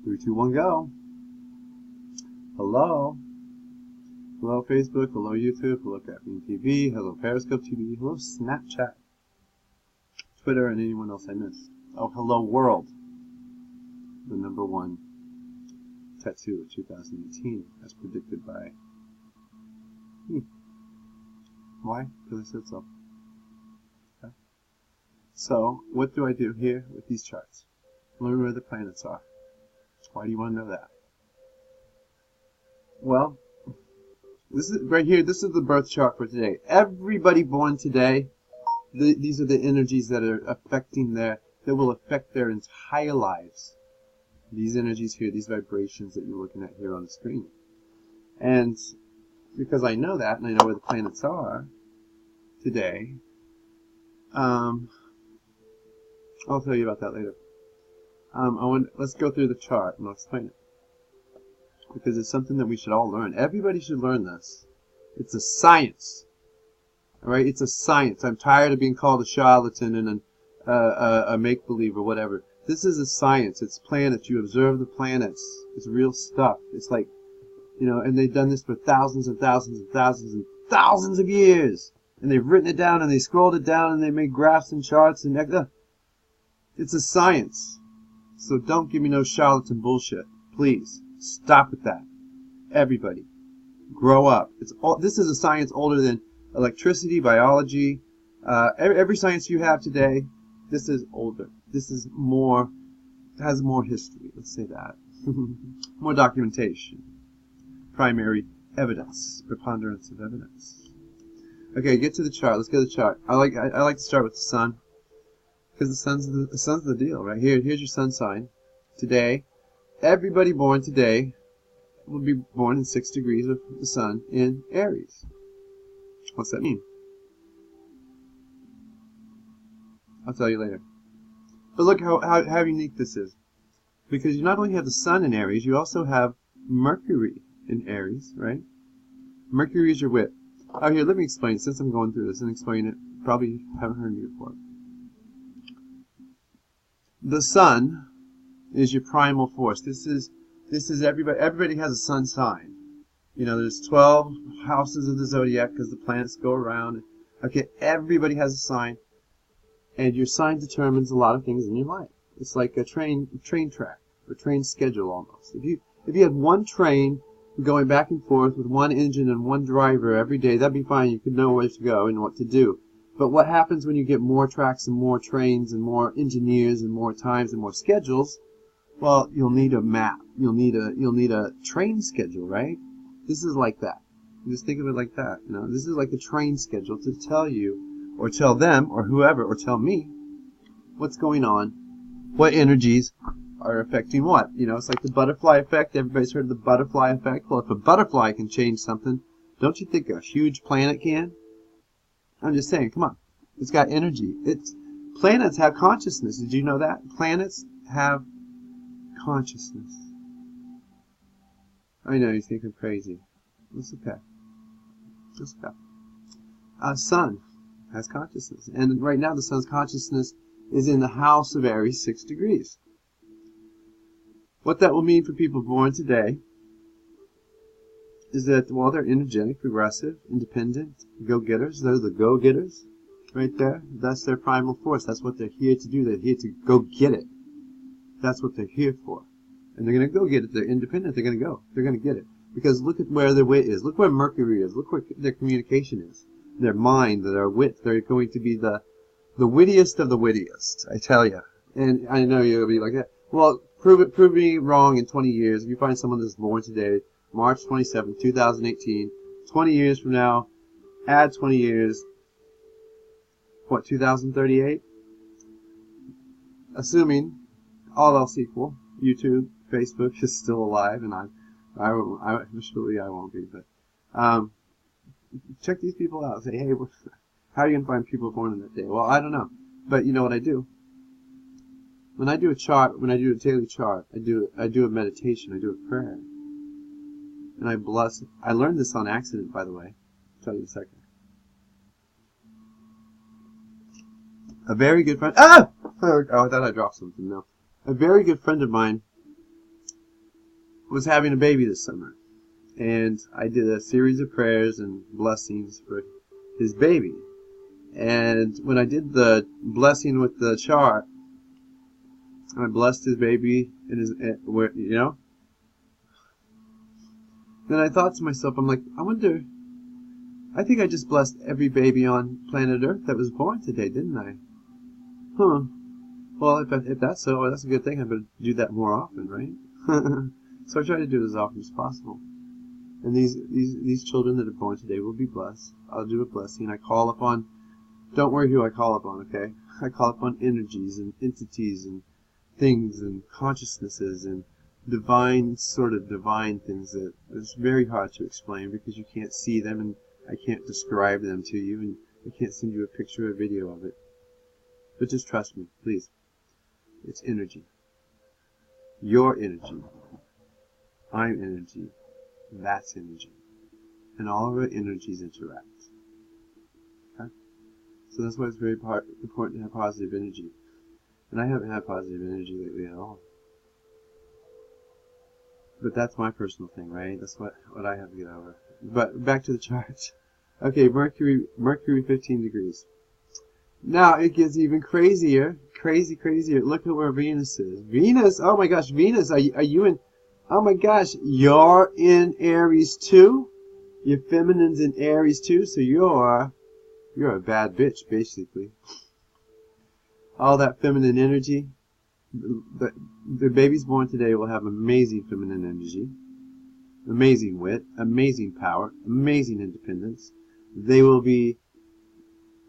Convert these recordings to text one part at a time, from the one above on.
3, 2, 1, go. Hello. Hello, Facebook. Hello, YouTube. Hello, Caffeine TV. Hello, Periscope TV. Hello, Snapchat, Twitter, and anyone else I missed. Oh, hello, world. The #1 tattoo of 2018, as predicted by me. Why? Because I said so. Okay. So, what do I do here with these charts? Learn where the planets are. Why do you want to know that? Well, this is right here. This is the birth chart for today. Everybody born today, these are the energies that are affecting that will affect their entire lives. These energies here, these vibrations that you're looking at here on the screen. And because I know that, and I know where the planets are today, I'll tell you about that later. Let's go through the chart and I'll explain it. Because it's something that we should all learn. Everybody should learn this. It's a science. Alright? It's a science. I'm tired of being called a charlatan and a make-believe or whatever. This is a science. It's planets. You observe the planets. It's real stuff. It's like, and they've done this for thousands and thousands and thousands and thousands of years. And they've written it down and they scrolled it down and they made graphs and charts and it's a science. So don't give me no charlatan bullshit. Please. Stop with that. Everybody. Grow up. This is a science older than electricity, biology. Every science you have today, this is older. This is has more history. Let's say that. More documentation. Primary evidence. Preponderance of evidence. Okay, get to the chart. Let's go to the chart. I like to start with the sun. Because the sun's the deal, right? Here's your sun sign. Today. Everybody born today will be born in 6 degrees of the sun in Aries. What's that mean? I'll tell you later. But look how unique this is. Because you not only have the sun in Aries, you also have Mercury in Aries, right? Mercury is your wit. Oh, here, let me explain. Since I'm going through this and explain it, probably haven't heard me before. The sun is your primal force. This is everybody has a sun sign. There's 12 houses of the zodiac because the planets go around. Okay, everybody has a sign, and your sign determines a lot of things in your life. It's like a train track or train schedule almost. If you had one train going back and forth with one engine and one driver every day, that'd be fine. You could know where to go and what to do. But what happens when you get more tracks and more trains and more engineers and more times and more schedules? Well, you'll need a map. You'll need a train schedule, right? This is like that. Just think of it like that. This is like a train schedule to tell you, or tell them, or whoever, or tell me what's going on, what energies are affecting what. It's like the butterfly effect. Everybody's heard of the butterfly effect. Well, if a butterfly can change something, don't you think a huge planet can? I'm just saying, come on. It's got energy. Planets have consciousness. Did you know that? Planets have consciousness. I know you think I'm crazy. It's okay. It's okay. Sun has consciousness. And right now the sun's consciousness is in the house of Aries, 6 degrees. What that will mean for people born today is that, well, they're energetic, progressive, independent, go-getters. They're the go-getters right there. That's their primal force. That's what they're here to do. They're here to go get it. That's what they're here for. And they're going to go get it. They're independent. They're going to go. They're going to get it. Because look at where their wit is. Look where Mercury is. Look where their communication is. Their mind, their wit. They're going to be the wittiest of the wittiest, I tell you. And I know you'll be like that. Well, prove me wrong in 20 years. If you find someone that's born today, March 27, 2018, 20 years from now, add 20 years, what, 2038? Assuming all else equal, YouTube, Facebook is still alive, and surely I won't be, but check these people out. Say, hey, how are you going to find people born on that day? Well, I don't know, but you know what I do? When I do a chart, when I do a daily chart, I do a meditation, I do a prayer, and I bless. I learned this on accident, by the way. I'll tell you in a second. A very good friend. Oh, I thought I dropped something. No. A very good friend of mine was having a baby this summer. And I did a series of prayers and blessings for his baby. And when I did the blessing with the chart, I blessed his baby and his, you know. Then I thought to myself, I'm like, I think I just blessed every baby on planet Earth that was born today, didn't I? Huh. Well, if that's so, that's a good thing. I better do that more often, right? So I try to do it as often as possible. And these children that are born today will be blessed. I'll do a blessing. I call upon, don't worry who I call upon, okay? I call upon energies and entities and things and consciousnesses and divine things that it's very hard to explain because you can't see them and I can't describe them to you and I can't send you a picture or a video of it. But just trust me, please. It's energy. Your energy. I'm energy. That's energy. And all of our energies interact. Okay? So that's why it's very important to have positive energy. And I haven't had positive energy lately at all. But that's my personal thing, right? That's what I have to get over. But back to the chart. Okay, Mercury 15 degrees. Now it gets even crazier. Crazier. Look at where Venus is. Venus, oh my gosh, Venus, are you in, oh my gosh, you're in Aries too? Your feminine's in Aries too, so you're a bad bitch, basically. All that feminine energy. The babies born today will have amazing feminine energy, amazing wit, amazing power, amazing independence. They will be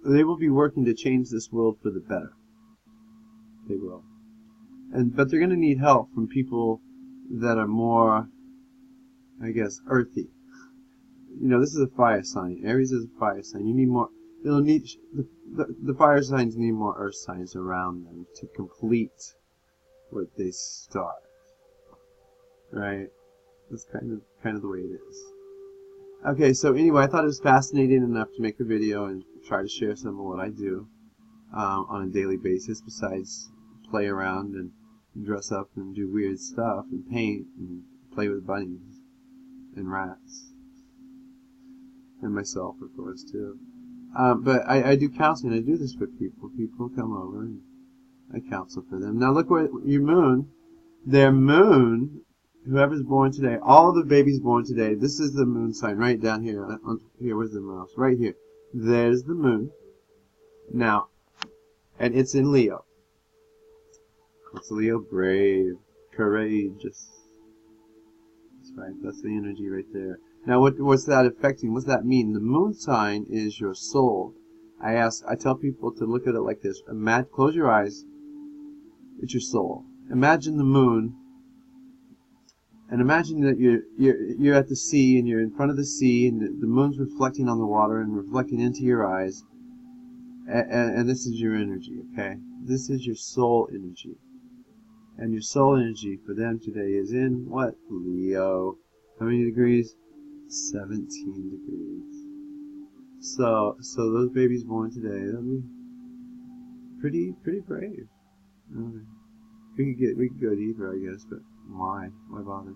working to change this world for the better. They will. But they're going to need help from people that are more, I guess, earthy. You know, this is a fire sign. Aries is a fire sign. You need more. They'll need the fire signs need more earth signs around them to complete what they start. Right? That's kind of the way it is. Okay, so anyway, I thought it was fascinating enough to make a video and try to share some of what I do on a daily basis, besides play around and dress up and do weird stuff and paint and play with bunnies and rats. And myself, of course, too. But I do counseling. I do this for people. People come over and I counsel for them. Now look what your moon, their moon, whoever's born today, all the babies born today, this is the moon sign right down here. Here, where's the mouse? Right here. There's the moon. Now, and it's in Leo. It's Leo, brave, courageous. That's right. That's the energy right there. Now, what's that affecting? What's that mean? The moon sign is your soul. I tell people to look at it like this. Close your eyes. It's your soul. Imagine the moon, and imagine that you're at the sea and you're in front of the sea, and the moon's reflecting on the water and reflecting into your eyes. And this is your energy, okay? This is your soul energy. And your soul energy for them today is in what? Leo. How many degrees? 17 degrees. So those babies born today, they'll be pretty brave. We could go deeper, I guess, but why? Why bother?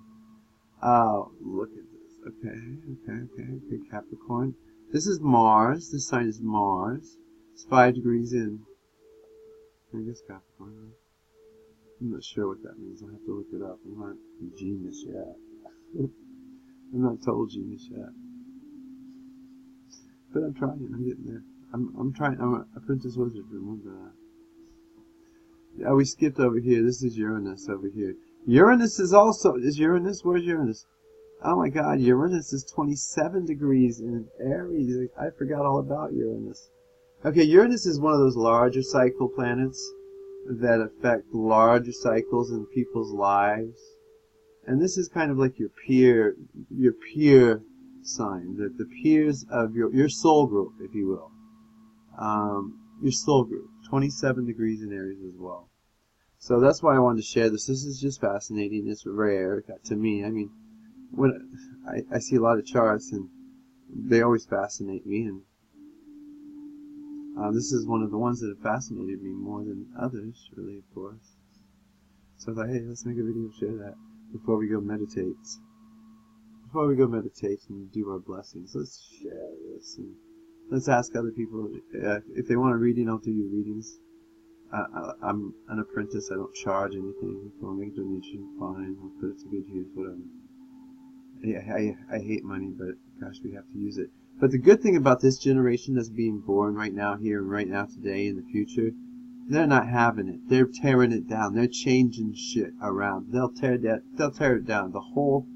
Oh, look at this. Okay, Capricorn. This is Mars. This sign is Mars. It's 5 degrees in. I guess Capricorn. Right? I'm not sure what that means. I'll have to look it up. I'm not a genius yet. I'm not total genius yet. But I'm trying. I'm getting there. I'm trying. I'm an apprentice wizard. Remember that. We skipped over here. This is Uranus over here. Uranus is also... Is Uranus? Where's Uranus? Oh my god, Uranus is 27 degrees in Aries. I forgot all about Uranus. Okay, Uranus is one of those larger cycle planets that affect larger cycles in people's lives. And this is kind of like your peer sign, the peers of your soul group, if you will. Your soul group, 27 degrees in Aries as well. So that's why I wanted to share this. This is just fascinating. It's rare to me. I mean, when I see a lot of charts, and they always fascinate me, and this is one of the ones that have fascinated me more than others, really, of course. So I thought, hey, let's make a video and share that. before we go meditate. Before we go meditate and do our blessings, let's share this and let's ask other people if they want a reading. I'll do your readings. I'm an apprentice. I don't charge anything. If you want to make a donation, fine. I'll put it to good use, whatever. I hate money, but gosh, we have to use it. But the good thing about this generation that's being born right now, here, right now, today, in the future, they're not having it. They're tearing it down. They're changing shit around. They'll tear it down. The whole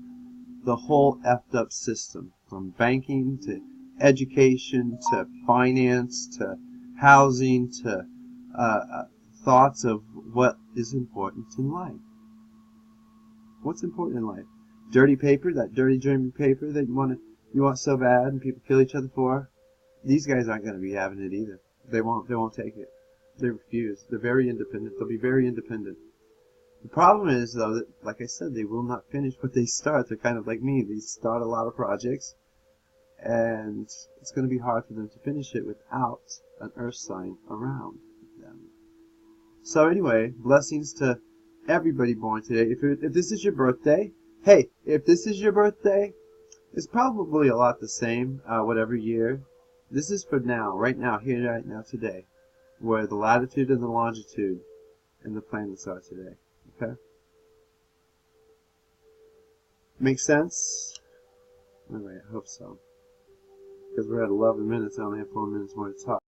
effed up system, from banking to education to finance to housing to thoughts of what is important in life. What's important in life? Dirty paper, that dirty paper that you want so bad and people kill each other for. These guys aren't going to be having it either. They won't take it. They refuse. They're very independent. They'll be very independent. The problem is, though, that, like I said, they will not finish what they start. They're kind of like me. They start a lot of projects, and it's going to be hard for them to finish it without an earth sign around them. So anyway, blessings to everybody born today. If this is your birthday, hey, if this is your birthday, it's probably a lot the same, whatever year. This is for now, right now, here, right now, today, where the latitude and the longitude and the planets are today. Okay? Make sense? Anyway, I hope so. Because we're at 11 minutes, I only have 4 minutes more to talk.